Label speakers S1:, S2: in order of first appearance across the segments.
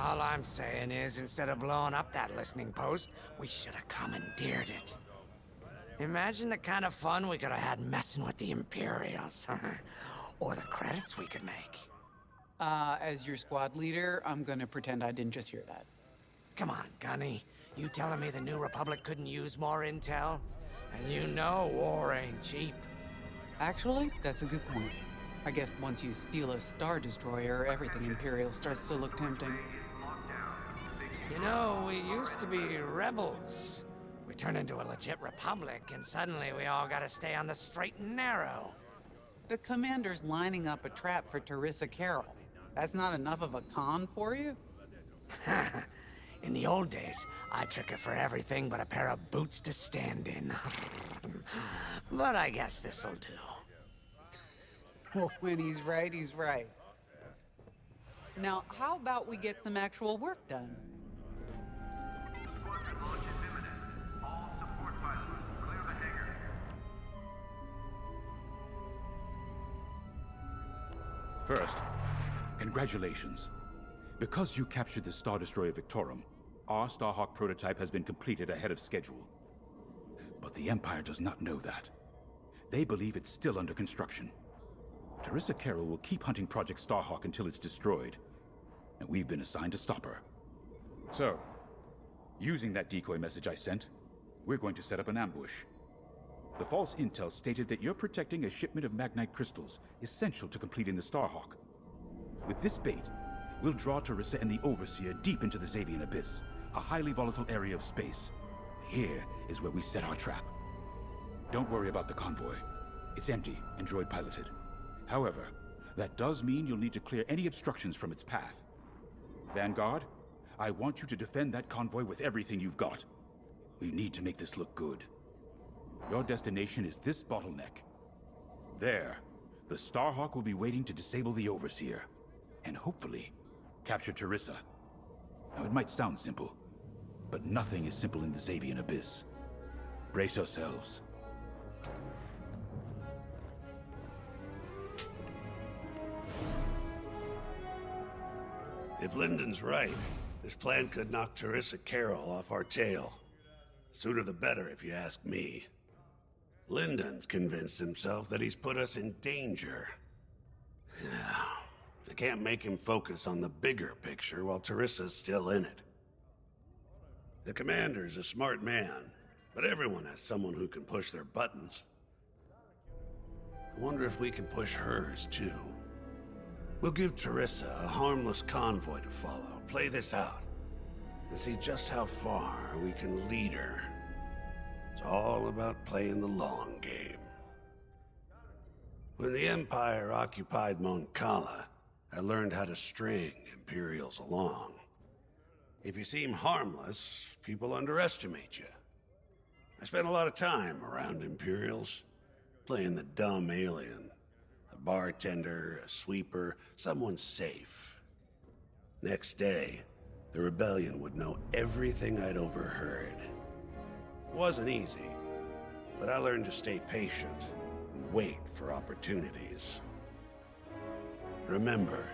S1: All I'm saying is, instead of blowing up that listening post, we should have commandeered it. Imagine the kind of fun we could have had messing with the Imperials. Or the credits we could make.
S2: As your squad leader, I'm gonna pretend I didn't just hear that.
S1: Come on, Gunny. You telling me the New Republic couldn't use more intel? And you know war ain't cheap.
S2: Actually, that's a good point. I guess once you steal a Star Destroyer, everything Imperial starts to look tempting.
S1: You know, we used to be rebels. We turned into a legit republic, and suddenly we all gotta stay on the straight and narrow.
S2: The commander's lining up a trap for Teresa Carroll. That's not enough of a con for you?
S1: In the old days, I'd trick her for everything but a pair of boots to stand in. But I guess this'll do.
S2: Well, when he's right, he's right. Now, how about we get some actual work done?
S3: Squadron launch is imminent. All support pilots, clear the hangar.
S4: First, congratulations. Because you captured the Star Destroyer Victorum, our Starhawk prototype has been completed ahead of schedule. But the Empire does not know that. They believe it's still under construction. Teresa Carroll will keep hunting Project Starhawk until it's destroyed, and we've been assigned to stop her. So, using that decoy message I sent, we're going to set up an ambush. The false intel stated that you're protecting a shipment of Magnite crystals, essential to completing the Starhawk. With this bait, we'll draw Teresa and the Overseer deep into the Xavian Abyss, a highly volatile area of space. Here is where we set our trap. Don't worry about the convoy. It's empty and droid-piloted. However, that does mean you'll need to clear any obstructions from its path. Vanguard, I want you to defend that convoy with everything you've got. We need to make this look good. Your destination is this bottleneck. There, the Starhawk will be waiting to disable the Overseer, and hopefully, capture Teresa. Now, it might sound simple, but nothing is simple in the Xavian Abyss. Brace yourselves.
S5: If Lyndon's right, this plan could knock Teresa Carroll off our tail. Sooner the better, if you ask me. Lyndon's convinced himself that he's put us in danger. They can't make him focus on the bigger picture while Teresa's still in it. The commander's a smart man, but everyone has someone who can push their buttons. I wonder if we can push hers, too. We'll give Teresa a harmless convoy to follow, play this out, and see just how far we can lead her. It's all about playing the long game. When the Empire occupied Mon Cala, I learned how to string Imperials along. If you seem harmless, people underestimate you. I spent a lot of time around Imperials, playing the dumb alien. A bartender, a sweeper, someone safe. Next day, the rebellion would know everything I'd overheard. It wasn't easy, but I learned to stay patient and wait for opportunities. Remember,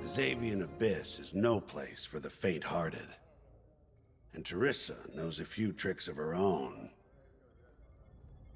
S5: the Xavian Abyss is no place for the faint-hearted. And Teresa knows a few tricks of her own.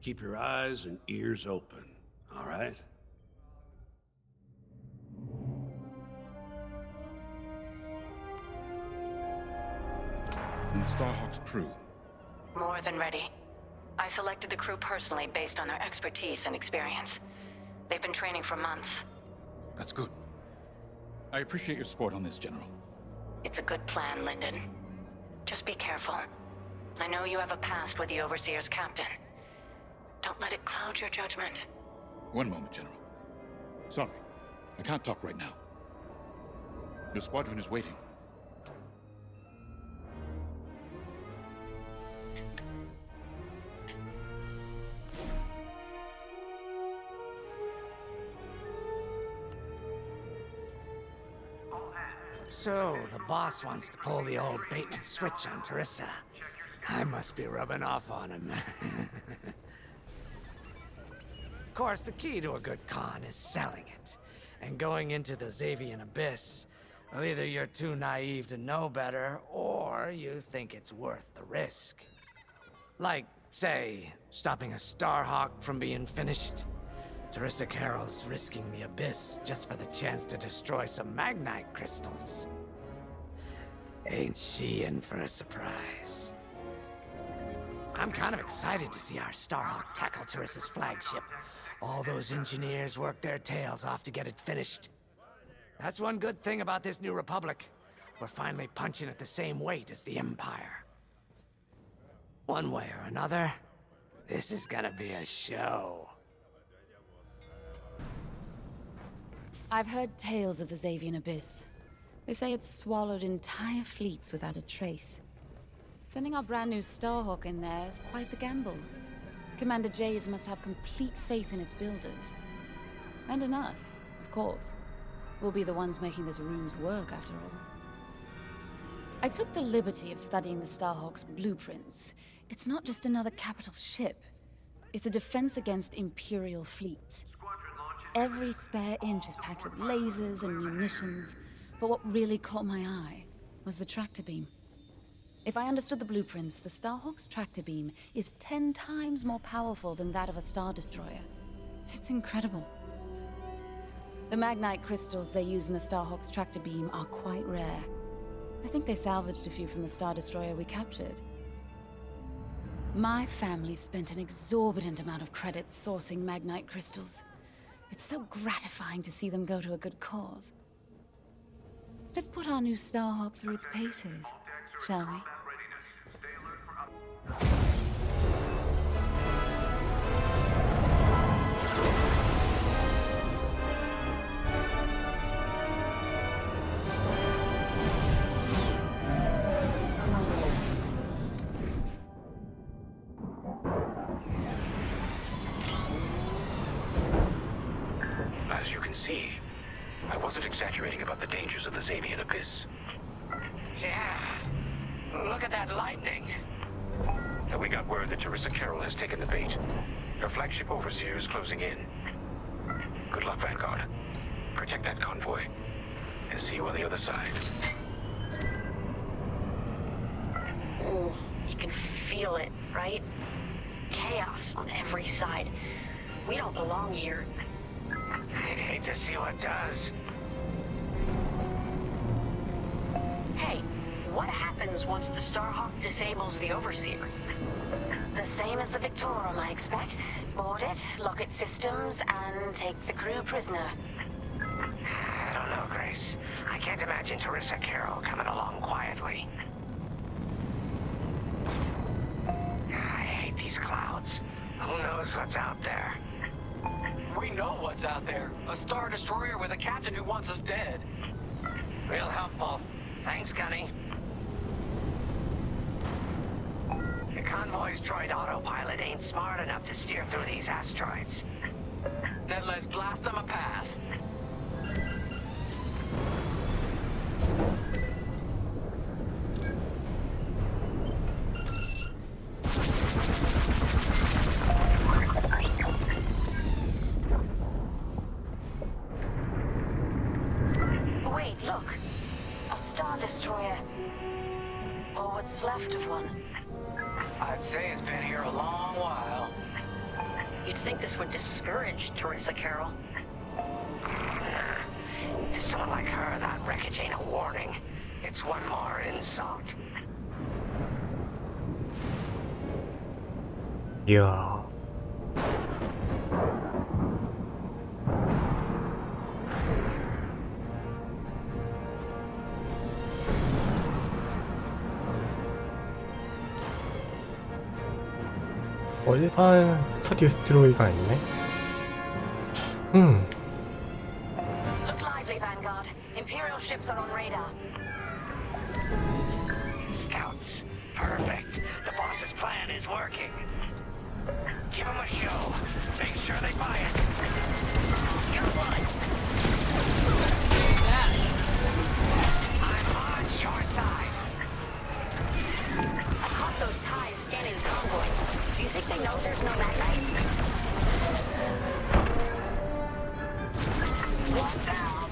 S5: Keep your eyes and ears open, all right?
S4: And Starhawk's crew.
S6: More than ready. I selected the crew personally based on their expertise and experience. They've been training for months.
S4: That's good. I appreciate your support on this, General.
S6: It's a good plan, Lyndon. Just be careful. I know you have a past with the Overseer's captain. Don't let it cloud your judgment.
S4: One moment, General. Sorry, I can't talk right now. Your squadron is waiting.
S1: So, the boss wants to pull the old bait and switch on Teresa. I must be rubbing off on him. Of course, the key to a good con is selling it. And going into the Xavian Abyss, Well, either you're too naive to know better, or you think it's worth the risk. Like, say, stopping a Starhawk from being finished. Teresa Carroll's risking the Abyss just for the chance to destroy some Magnite crystals. Ain't she in for a surprise? I'm kind of excited to see our Starhawk tackle Teresa's flagship. All those engineers work their tails off to get it finished. That's one good thing about this new Republic. We're finally punching at the same weight as the Empire. One way or another, this is gonna be a show.
S7: I've heard tales of the Xavian Abyss. They say it's swallowed entire fleets without a trace. Sending our brand new Starhawk in there is quite the gamble. Commander Jade must have complete faith in its builders. And in us, of course. We'll be the ones making this rume's work, after all. I took the liberty of studying the Starhawk's blueprints. It's not just another capital ship. It's a defense against Imperial fleets. Every spare inch is packed with lasers and munitions, but what really caught my eye was the tractor beam. If I understood the blueprints, the Starhawk's tractor beam is 10 times more powerful than that of a Star Destroyer. It's incredible. The Magnite crystals they use in the Starhawk's tractor beam are quite rare. I think they salvaged a few from the Star Destroyer we captured. My family spent an exorbitant amount of credits sourcing Magnite crystals. It's so gratifying to see them go to a good cause. Let's put our new Starhawk through its paces, shall we?
S4: As you can see, I wasn't exaggerating about the dangers of the Xavian Abyss.
S1: Yeah. Look at that lightning.
S4: And we got word that Teresa Carroll has taken the bait. Her flagship Overseer is closing in. Good luck, Vanguard. Protect that convoy. And see you on the other side.
S6: Ooh, you can feel it, right? Chaos on every side. We don't belong here.
S1: I'd hate to see what does.
S6: Hey, what happens once the Starhawk disables the Overseer? The same as the Victorum, I expect. Board it, lock its systems, and take the crew prisoner.
S1: I don't know, Grace. I can't imagine Teresa Carroll coming along quietly. I hate these clouds. Who knows what's out there?
S8: We know what's out there. A Star Destroyer with a captain who wants us dead.
S1: Real helpful. Thanks, Gunny. The convoy's droid autopilot ain't smart enough to steer through these asteroids.
S8: Then let's blast them a path.
S6: Wait, look. A Star Destroyer. Or what's left of one.
S8: I'd say it's been here a long while.
S6: You'd think this would discourage Teresa Carroll.
S1: To someone like her, that wreckage ain't a warning. It's one more insult.
S9: 이야. 일반 스타 디스트로이가 있네.
S6: Look lively, Vanguard. Imperial ships are on radar.
S1: Scouts. Perfect. The boss's plan is working. Give them a show. Make sure they buy it. You're one. I'm on your side.
S6: I caught those ties scanning the convoy. Do you think they know there's no Magnite?
S1: One down.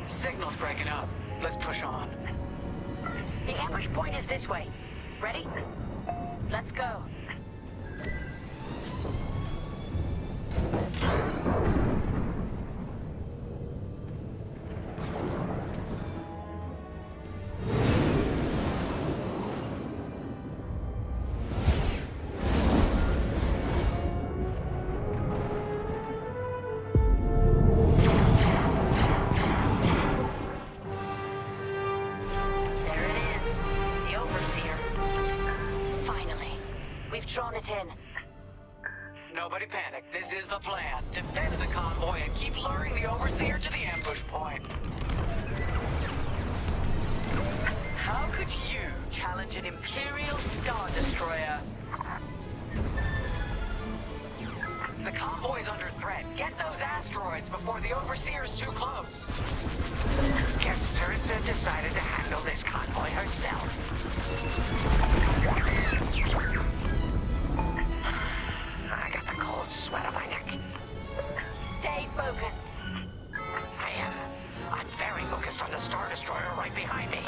S8: Signal's breaking up. Let's push on.
S6: The ambush point is this way. Ready? Let's go. Drawn it in.
S8: Nobody panic. This is the plan. Defend the convoy and keep luring the Overseer to the ambush point. How could you challenge an Imperial Star Destroyer? The convoy's under threat. Get those asteroids before the Overseer's too close.
S1: Guess Teresa decided to handle this convoy herself. I got the cold sweat on my neck.
S6: Stay focused.
S1: I am. I'm very focused on the Star Destroyer right behind me.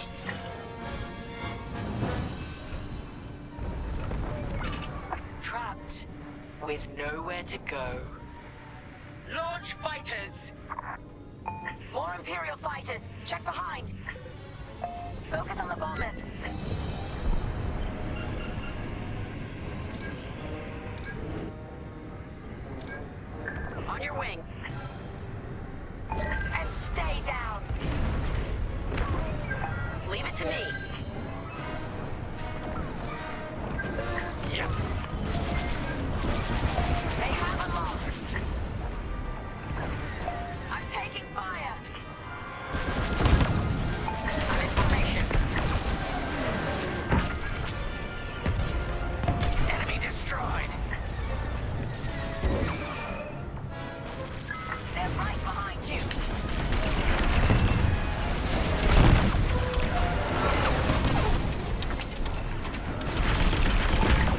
S8: Trapped with nowhere to go. Launch fighters!
S6: More Imperial fighters. Check behind. Focus on the bombers. On your wing. And stay down. Leave it to me.
S1: Yep.
S6: They have a lock. I'm taking fire. I'm in formation.
S1: Enemy destroyed.
S6: They're right behind you.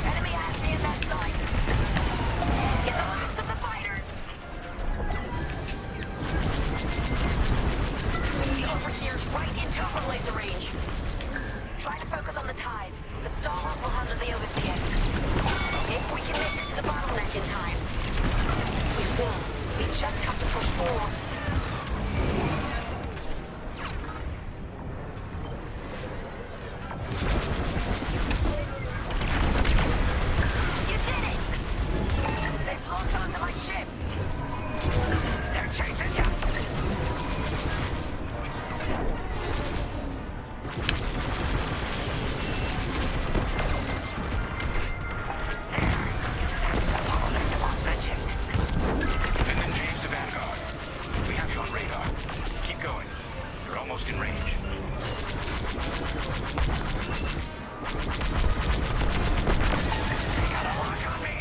S6: Enemy has me in their sights. Get the last of the fighters. The Overseer's right in topo laser range. Try to focus on the ties. The Starhawk will handle the Overseer. If we can make it to the bottleneck in time. We will. We just have to push forward. You did it! They've locked onto my ship.
S1: They're chasing you. That's the bottleneck the boss mentioned.
S4: And then James to Vanguard. We have you on radar. Keep going. You're almost in range.
S1: They got a lock on me.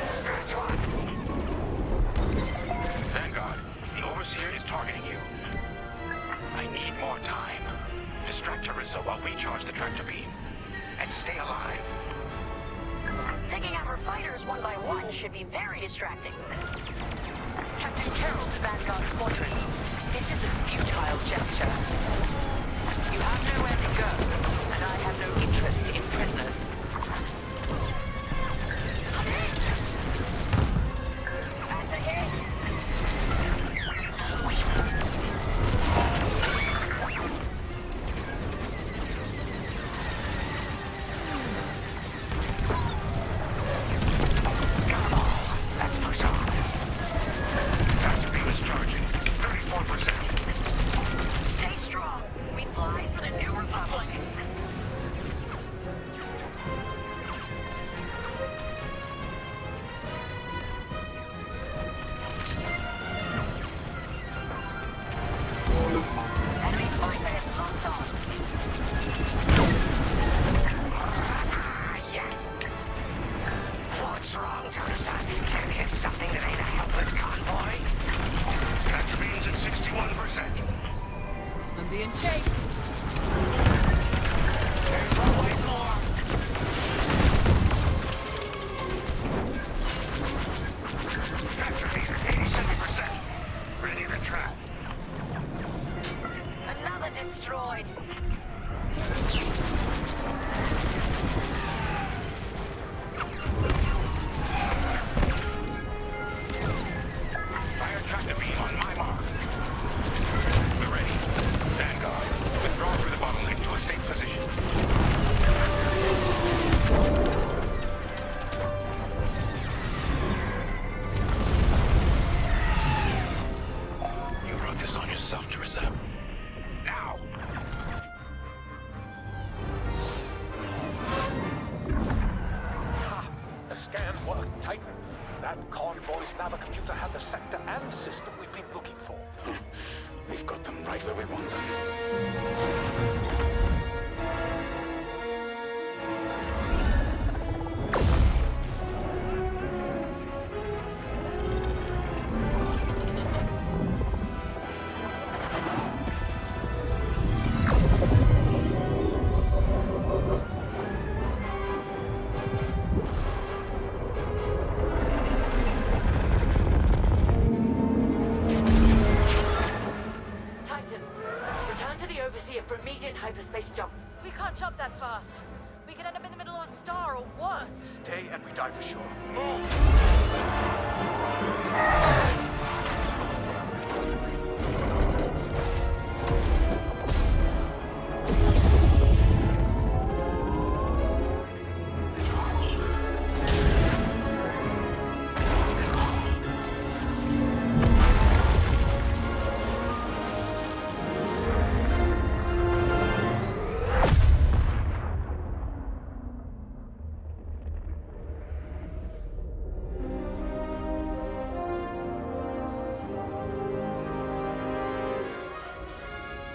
S1: Scratch one.
S4: Vanguard, the Overseer is targeting you. I need more time. Distract Teresa while we charge the tractor beam. And stay alive.
S6: Taking out her fighters one by one should be very distracting. Captain Carroll to Vanguard Squadron. This is a futile gesture. You have nowhere to go, and I have no interest in prisoners. That's a hit!
S1: Come on. Let's push on.
S4: Tractor beam is charging. 34%.
S6: Stay strong. We fly for the New Republic.
S7: Being chased.
S8: There's always more.
S1: Tractor meter, 87%. Ready to trap.
S6: Another destroyed.
S1: Fire tractor beam on my mark. We're ready. Vanguard, withdraw through the bottleneck to a safe position. You wrote this on yourself, Teresa. Now!
S10: Ha! The scan worked, Titan. That convoy's navicomputer had the sector and system we've been looking for.
S4: We've got them right where we want them.
S6: Titan, return to the Overseer for immediate hyperspace jump.
S7: We can't jump that fast. We could end up in the middle of a star or worse.
S10: Stay and we die for sure.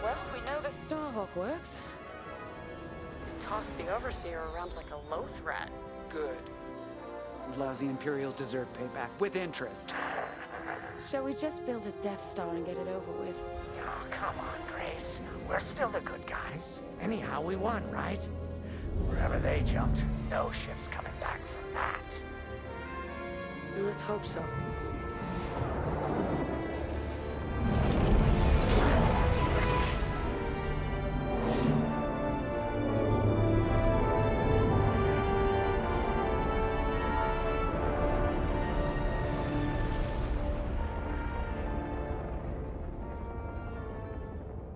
S6: Well, we know the Starhawk works. Toss the Overseer around like a loath rat.
S2: Good. Lousy Imperials deserve payback, with interest.
S7: Shall we just build a Death Star and get it over with?
S1: Oh, come on, Grace. We're still the good guys. Anyhow, we won, right? Wherever they jumped, no ship's coming back from that.
S6: Let's hope so.